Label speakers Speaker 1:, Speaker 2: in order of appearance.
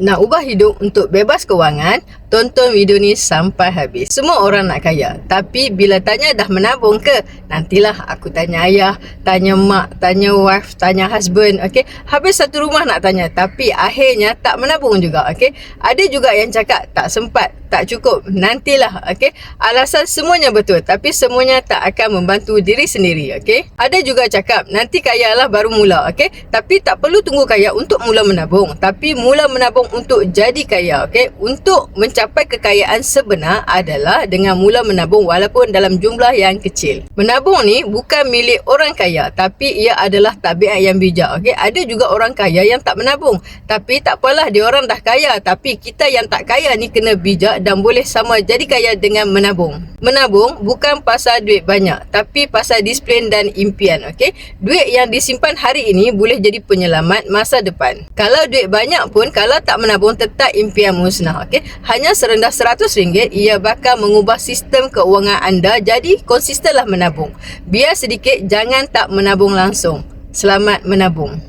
Speaker 1: Nak ubah hidup untuk bebas kewangan? Tonton video ni sampai habis. Semua orang nak kaya, tapi bila tanya dah menabung ke? Nantilah aku tanya ayah, tanya mak, tanya wife, tanya husband, okey. Habis satu rumah nak tanya, tapi akhirnya tak menabung juga, okey. Ada juga yang cakap tak sempat, tak cukup, nantilah, okey. Alasan semuanya betul, tapi semuanya tak akan membantu diri sendiri, okey. Ada juga cakap nanti kaya lah baru mula, okey. Tapi tak perlu tunggu kaya untuk mula menabung, tapi mula menabung untuk jadi kaya, okey. Untuk mencapai kekayaan sebenar adalah dengan mula menabung walaupun dalam jumlah yang kecil. Menabung ni bukan milik orang kaya, tapi ia adalah tabiat yang bijak, okey. Ada juga orang kaya yang tak menabung, tapi tak apalah, dia orang dah kaya, tapi kita yang tak kaya ni kena bijak dan boleh sama jadi kaya dengan menabung. Menabung bukan pasal duit banyak, tapi pasal disiplin dan impian, okey. Duit yang disimpan hari ini boleh jadi penyelamat masa depan. Kalau duit banyak pun, kalau tak menabung, tetap impian musnah, okey. Hanya serendah RM100, ia bakal mengubah sistem keuangan anda, jadi konsistenlah menabung. Biar sedikit, jangan tak menabung langsung. Selamat menabung.